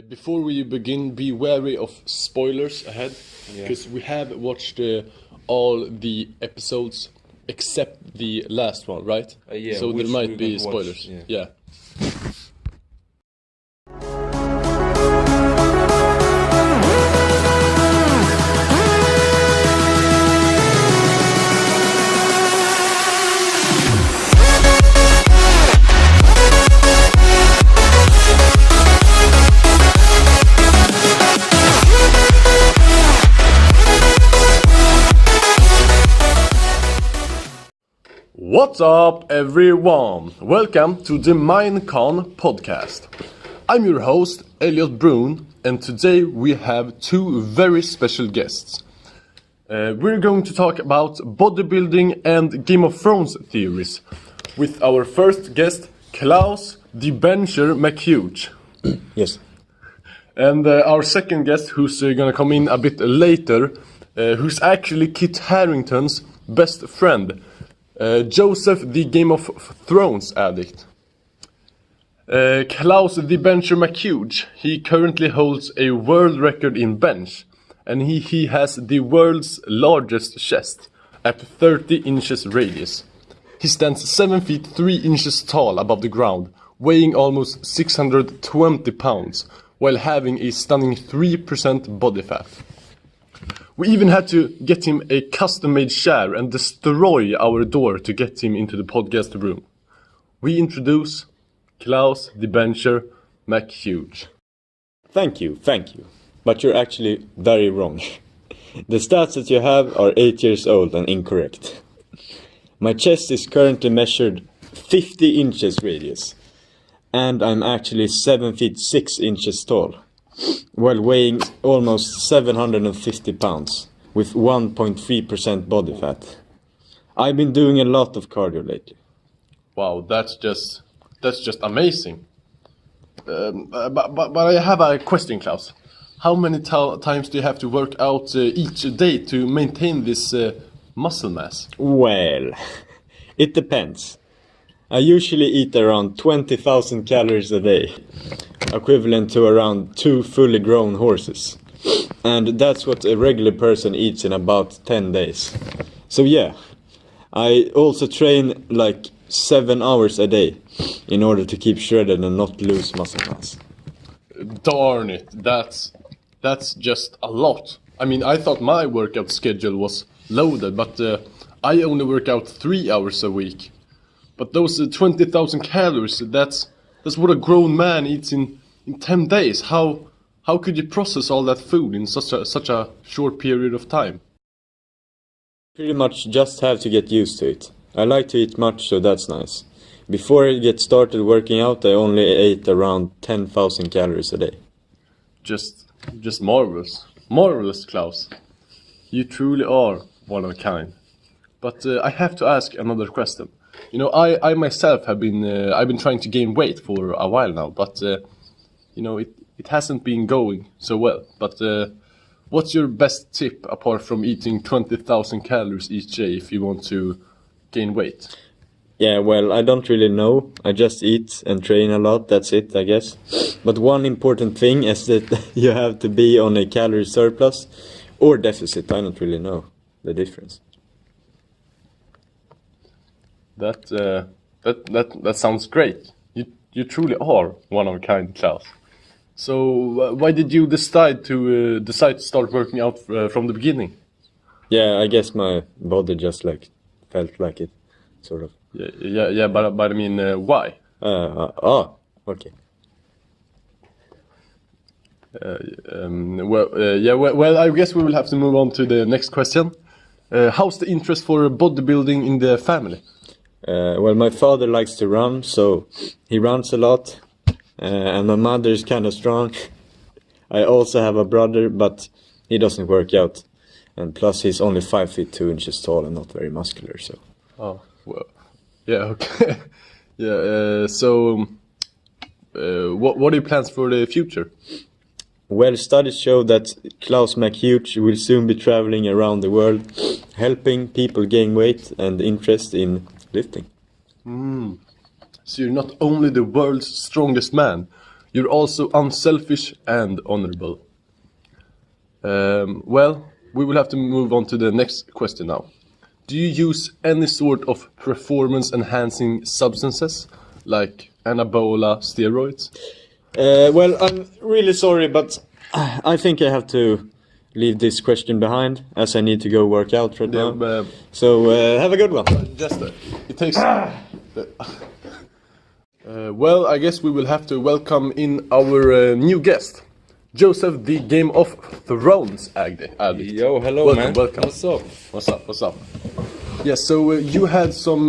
Before we begin, be wary of spoilers ahead, because we have watched all the episodes except the last one, right? So there might be spoilers. Yeah. What's up, everyone? Welcome to the MineCon podcast. I'm your host, Elliot, and today we have two very special guests. We're going to talk about bodybuilding and Game of Thrones theories with our first guest, Claus the Bencher McHuge. Yes. And our second guest, who's gonna come in a bit later, who's actually Kit Harington's best friend. Yosef, the Game of Thrones addict. Claus the Bencher McHuge, he currently holds a world record in bench, and he has the world's largest chest at 30 inches radius. He stands 7 feet 3 inches tall above the ground, weighing almost 620 pounds, while having a stunning 3% body fat. We even had to get him a custom-made chair and destroy our door to get him into the podcast room. We introduce Claus the Bencher McHuge. Thank you. But you're actually very wrong. The stats that you have are 8 years old and incorrect. My chest is currently measured 50 inches radius, and I'm actually 7 feet 6 inches tall, while weighing almost 750 pounds, with 1.3% body fat. I've been doing a lot of cardio lately. Wow, that's just amazing. But I have a question, Claus. How many times do you have to work out each day to maintain this muscle mass? Well, it depends. I usually eat around 20,000 calories a day, equivalent to around 2 fully grown horses. And that's what a regular person eats in about 10 days. So yeah, I also train like 7 hours a day in order to keep shredded and not lose muscle mass. Darn it, that's just a lot. I mean, I thought my workout schedule was loaded, but I only work out 3 hours a week. But those 20,000 calories, that's what a grown man eats in 10 days. How could you process all that food in such a short period of time? Pretty much just have to get used to it. I like to eat much, so that's nice. Before I get started working out, I only ate around 10,000 calories a day. Just marvelous. Marvelous, Claus. You truly are one of a kind. But I have to ask another question. You know, I myself have been I've been trying to gain weight for a while now, but you know, it hasn't been going so well. But what's your best tip apart from eating 20,000 calories each day if you want to gain weight? Yeah, well, I don't really know. I just eat and train a lot, that's it, I guess. But one important thing is that you have to be on a calorie surplus or deficit. I don't really know the difference. That sounds great. You truly are one of a kind, Claus. So why did you decide to start working out from the beginning? Yeah, I guess my body just felt like it, sort of. Yeah. But I mean, why? Okay. Well, I guess we will have to move on to the next question. How's the interest for bodybuilding in the family? Well, my father likes to run, so he runs a lot, and my mother is kind of strong. I also have a brother, but he doesn't work out, and plus he's only 5 feet 2 inches tall and not very muscular. So. Oh well, yeah, okay, yeah. So, what are your plans for the future? Well, studies show that Claus McHuge will soon be traveling around the world, helping people gain weight and interest in lifting. So you're not only the world's strongest man, You're also unselfish and honorable. Well, we will have to move on to the next question now. Do you use any sort of performance-enhancing substances, like anabola steroids? Well, I'm really sorry, but I think I have to leave this question behind, as I need to go work out right now. So, have a good one. Just it takes. Well, I guess we will have to welcome in our new guest, Yosef, the Game of Thrones addict. Yo, hello, welcome, man. Welcome. What's up? What's up? Yes, so you had some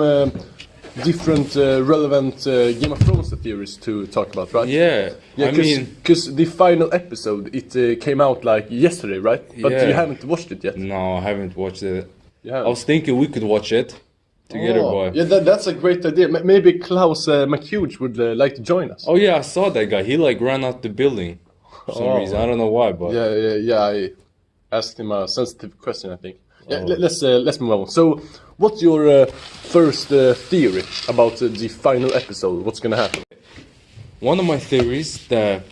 different relevant Game of Thrones theories to talk about, right? Yeah, I mean... Because the final episode, it came out like yesterday, right? But Yeah. you haven't watched it yet. No, I haven't watched it. Yeah. I was thinking we could watch it together, boy. Yeah, that's a great idea. Maybe Claus McHugh would like to join us. Oh yeah, I saw that guy. He like ran out the building for some reason. I don't know why, but... Yeah. I asked him a sensitive question, I think. Yeah, let's move on. So, what's your first theory about the final episode? What's gonna happen? One of my theories that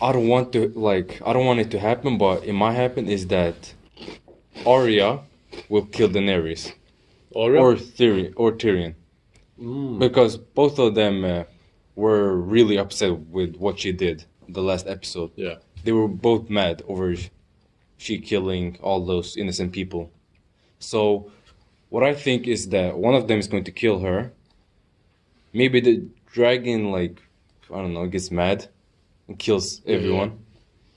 I don't want it to happen, but it might happen, is that Arya will kill Daenerys. Arya? Or Tyrion. Because both of them were really upset with what she did the last episode. Yeah. They were both mad over she killing all those innocent people. So what I think is that one of them is going to kill her. Maybe the dragon, like, I don't know, gets mad and kills everyone.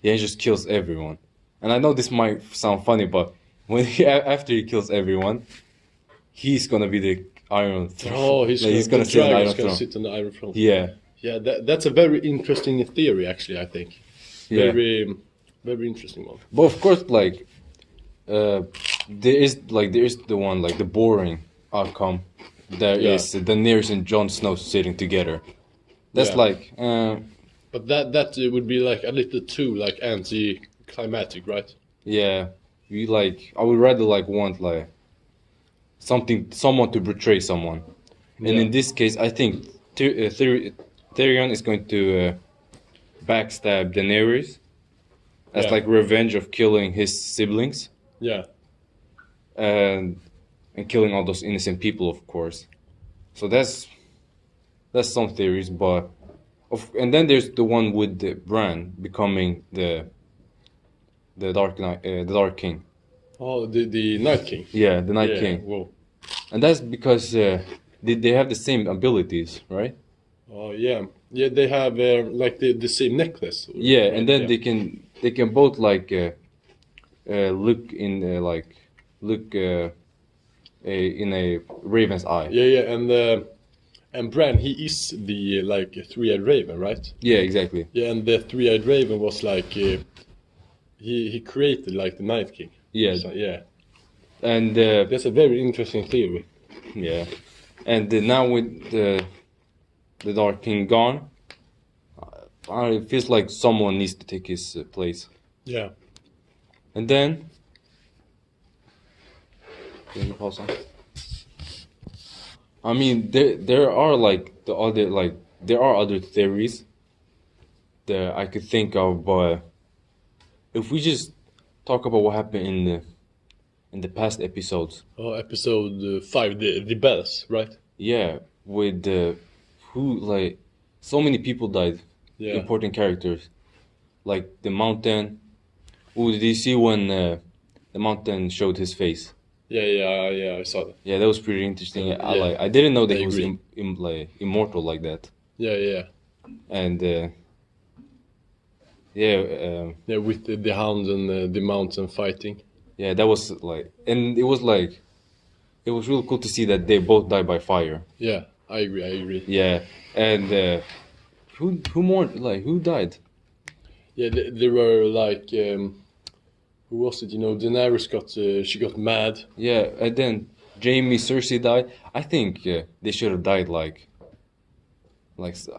Yeah, he just kills everyone. And I know this might sound funny, but when after he kills everyone, he's gonna be the Iron Throne. Oh, he's gonna sit on the Iron Throne. sit on the Iron Throne. Yeah. Yeah, that's a very interesting theory, actually, I think. Yeah. Very interesting one. But of course, like, there is the one, like, the boring outcome. There is Daenerys and Jon Snow sitting together. That's like, but that would be like a little too like anti-climatic, right? yeah, I would rather like want like someone to betray someone, and in this case, I think Tyrion is going to backstab Daenerys as like revenge of killing his siblings. Yeah. And killing all those innocent people, of course. So that's some theories, but and then there's the one with the Bran becoming the Dark Knight, the Dark King. Oh, the Night King. Yeah, the Night King. Whoa. And that's because they have the same abilities, right? Oh yeah, they have like the same necklace. Yeah, and then they can both like look in in a raven's eye. Yeah, and Bran, he is the like three-eyed raven, right? Yeah, exactly. Yeah, and the three-eyed raven was like he created like the Night King. Yeah. So, yeah. And that's a very interesting theory. Yeah, and now with the Dark King gone, it feels like someone needs to take his place. Yeah. And then, I mean, there are like there are other theories that I could think of, but if we just talk about what happened in the past episodes. Oh, episode 5, the bells, right? Yeah, with who like so many people died. Yeah. Important characters, like the mountain. Oh, did you see when the mountain showed his face? Yeah, I saw that. Yeah, that was pretty interesting. Yeah. I didn't know that I he was agree. like immortal like that. Yeah. And Yeah, with the hound and the mountain fighting. yeah, that was like, and it was really cool to see that they both died by fire. Yeah, I agree. Yeah, and who died? Yeah, there were like who was it? You know, Daenerys she got mad. Yeah, and then Jaime, Cersei died. I think they should have died like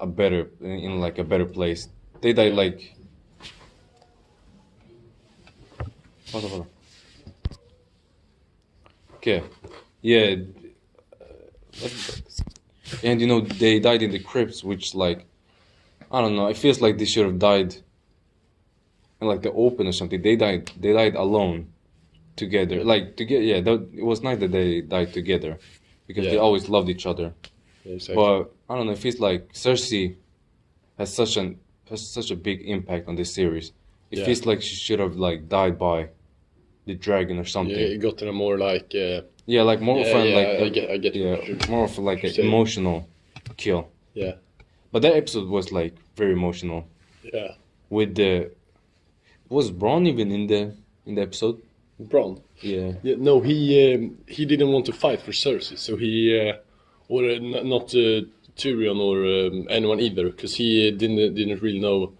a better in like a better place. They died like. Hold on. Okay, yeah, and you know they died in the crypts, which like I don't know. It feels like they should have died in like the open or something. They died alone, together. Like together. Yeah, it was nice that they died together, because they always loved each other. Yeah, exactly. But I don't know. It feels like Cersei has such a big impact on this series. It feels like she should have like died by the dragon or something. Yeah, it got in a more like. Like more of an like. I get it. More of like an emotional kill. Yeah. But that episode was like very emotional. Yeah. With was Bronn even in the episode? Bronn. Yeah. No, he didn't want to fight for Cersei, so he not Tyrion or anyone either, because he didn't really know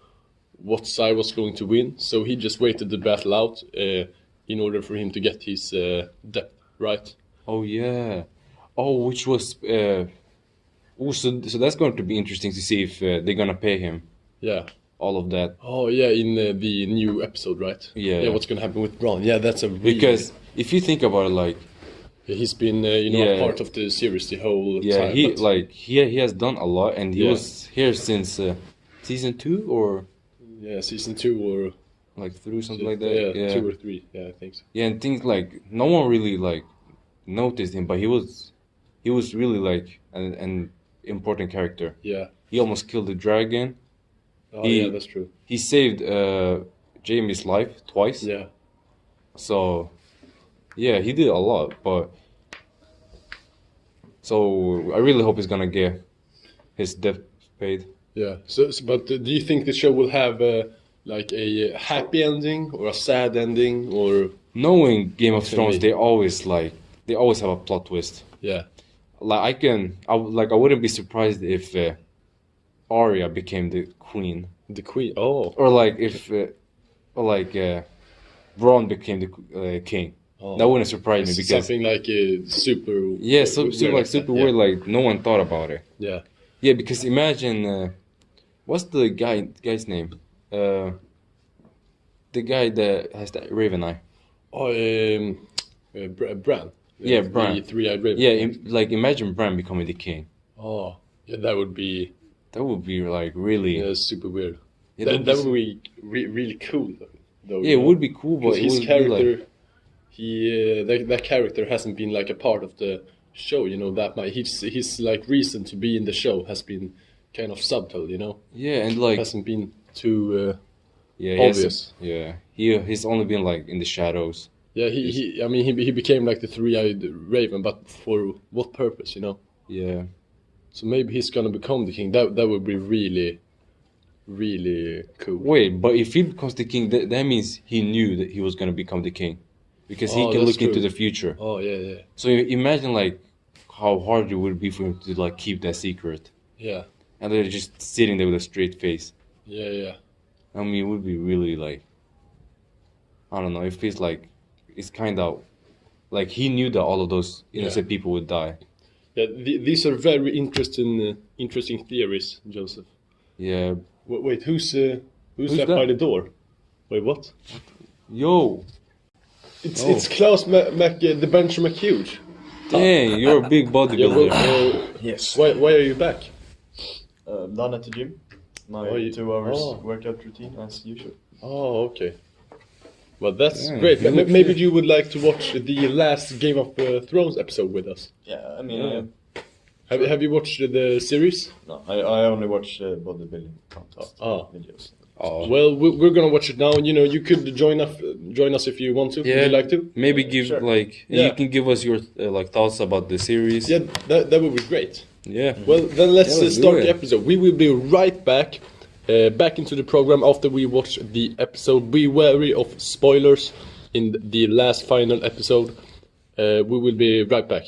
what side was going to win, so he just waited the battle out in order for him to get his death, right? Oh yeah. Oh, which was so that's going to be interesting to see if they're gonna pay him. Yeah. All of that. Oh yeah, in the new episode, right? Yeah. Yeah, what's gonna happen with Bronn? Yeah, that's a really... Because if you think about it, like he's been a part of the series the whole time. He has done a lot, and he was here since season 2 or season 2 or like through something like that. Yeah, 2 or 3. Yeah, I think so. Yeah, and things like no one really like noticed him, but he was really like an important character. Yeah. He almost killed the dragon. Oh yeah, that's true. He saved Jaime's life twice. Yeah. So yeah, he did a lot, but so I really hope he's gonna get his debt paid. Yeah. But do you think the show will have like a happy ending or a sad ending, or? Knowing Game of Thrones, they always have a plot twist. Yeah. Like I wouldn't be surprised if Arya became the queen. The queen. Oh. Or like if Bronn became the king. Oh. That wouldn't surprise me, because something like super. Yeah, super weird. Like no one thought about it. Yeah. Yeah, because imagine what's the guy's name? The guy that has the raven eye. Oh, Bran. Yeah, Bran. The three-eyed raven. Yeah, imagine Bran becoming the king. Oh, yeah, that would be like really super weird. Yeah, that would be really cool though. Yeah, it would be cool, but his it would character, be like... that character hasn't been like a part of the show, that much. His like reason to be in the show has been kind of subtle, Yeah, and like hasn't been too obvious. He's only been like in the shadows. Yeah, he became like the three-eyed raven, but for what purpose, Yeah. So maybe he's gonna become the king. That would be really, really cool. Wait, but if he becomes the king, that means he knew that he was gonna become the king, because he can look into the future. Oh yeah. So imagine like how hard it would be for him to like keep that secret. Yeah. And they're just sitting there with a straight face. Yeah. I mean, it would be really like, I don't know. It feels like it's kind of like he knew that all of those innocent people would die. Yeah, these are very interesting theories, Joseph. Yeah. Wait, who's that by the door? Wait, what? Yo. It's Claus the Benjamin McHugh. Dang, you're a big bodybuilder. Yes. Why are you back? Done at the gym. My 2 hours workout routine as usual. Oh, okay. Well, that's Yeah, great. you look Maybe fit. you would like to watch the last Game of Thrones episode with us. Yeah, I mean, Have you watched the series? no, I only watch bodybuilding videos. Oh. Well, we're gonna watch it now. You could join us if you want to. Yeah. Would you like to? Maybe give Sure. like Yeah. you can give us your like thoughts about the series. Yeah, that would be great. Yeah. Well, then let's Let's do start it. the episode. We will be right back into the program after we watch the episode. Be wary of spoilers in the last final episode. We will be right back.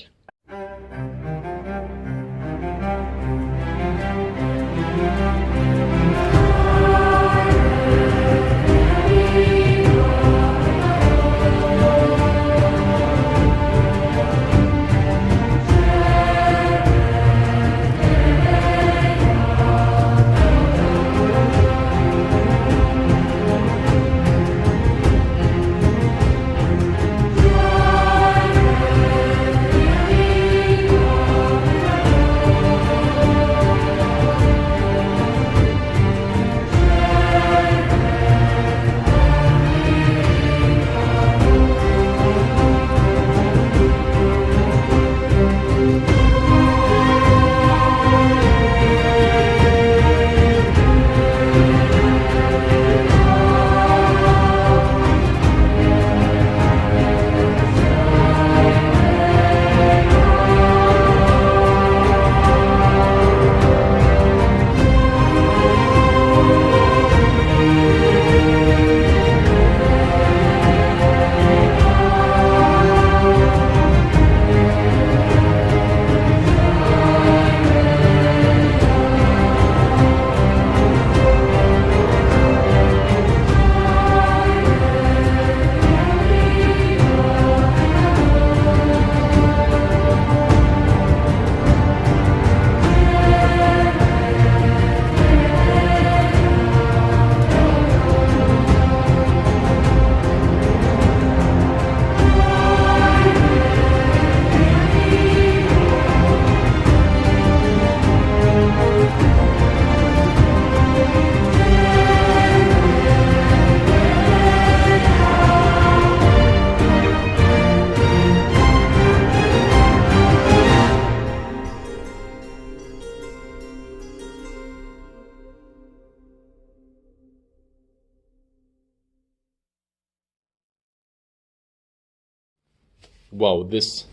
wow, this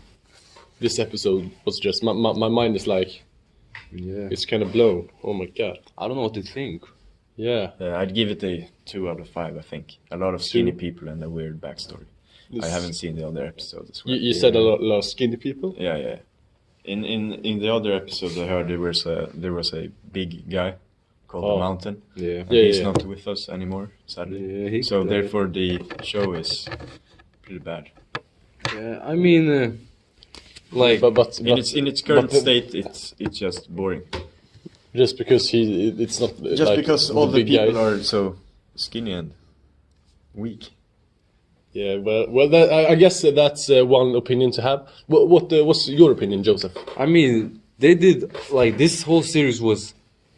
episode was just my mind is like, Yeah. it's kind of blown. Oh my god. I don't know what to think. Yeah. I'd give it a 2 out of 5. I think a lot of skinny 2? people and a weird backstory. I This- haven't seen the other episodes as well. You said a lot of skinny people. Yeah. In the other episode, I heard there was a big guy called the Mountain. Yeah. And Yeah, he's yeah. not with us anymore, sadly. Yeah, he So died. therefore, the show is pretty bad. Yeah, I mean, like, But In its current but- state, it's just boring. just because it's not Just like because all the big people guy. are so skinny and weak. Yeah, well, that, I guess that's one opinion to have. What's your opinion, Joseph? I mean, they did like this whole series was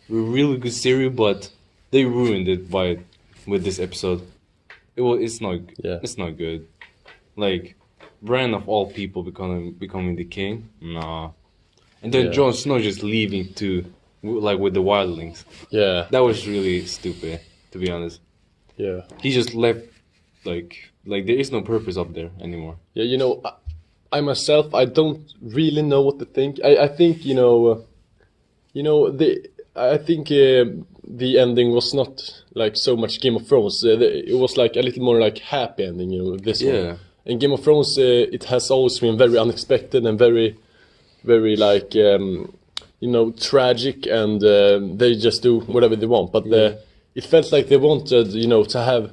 a really good series, but they ruined it with this episode. It's not good. Like, Bran of all people becoming the king, nah. And then Yeah. Jon Snow just leaving to like with the wildlings. Yeah, That was really stupid, to be honest. yeah, He just left like there is no purpose up there anymore. yeah. You know, I myself, I don't really know what to think. I think I think the ending was not like so much Game of Thrones. It was like a little more like happy ending. This one. Yeah. In Game of Thrones, it has always been very unexpected and very, very like tragic, and they just do whatever they want. But it felt like they wanted to have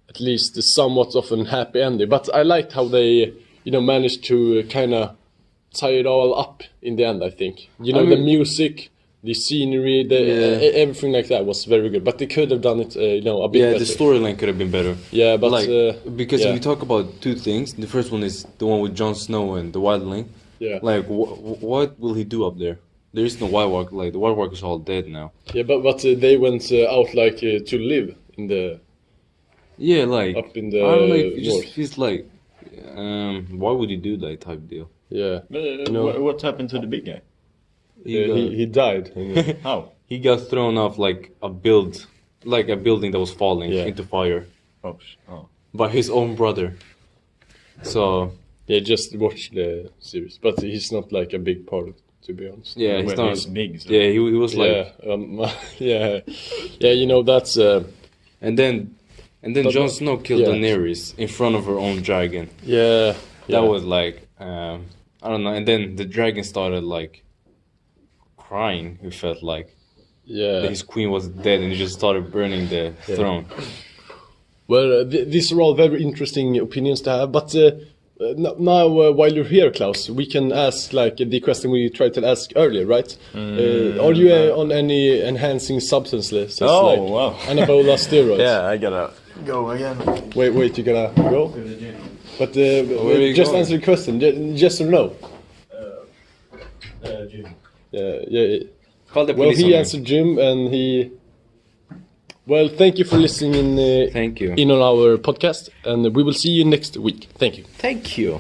at least somewhat of an happy ending. But I liked how they managed to kind of tie it all up in the end. I think the mean- music, the scenery, everything like that was very good. But they could have done it a bit Yeah, better. the storyline could have been better. Yeah, but like because yeah. if we talk about two things, the first one is the one with Jon Snow and the wildling. Yeah. Like, what will he do up there? There is no White Walk. Like, the White Walk is all dead now. Yeah, but they went out like to live in the Yeah, like Up in the I don't know. It just north. feels like, why would you do that type of deal? yeah. What happened to the big guy? He died. How? He got thrown off like a building that was falling Yeah. into fire Oh. by his own brother. So Yeah, just watch the series, but he's not like a big part of it, to be honest. yeah, Well, he's not. he's big, so- Yeah, he was like, Yeah, yeah. That's and then But- Jon Snow killed yeah. Daenerys in front of her own dragon. yeah. That was like, I don't know. And then the dragon started like crying. It felt like that his queen was dead, and he just started burning the throne. Well, these are all very interesting opinions to have, but now while you're here, Klaus, we can ask like the question we tried to ask earlier, right? Are you on any enhancing substances Oh, like wow. anabola steroids? Yeah, I gotta go again. Wait, you gotta go? But Where are you just going? answer the question, yes or no? Yeah. Call the Well, police on he him. answered Jim, and he. Well, thank you for listening Thank you. in on our podcast, and we will see you next week. Thank you. Thank you.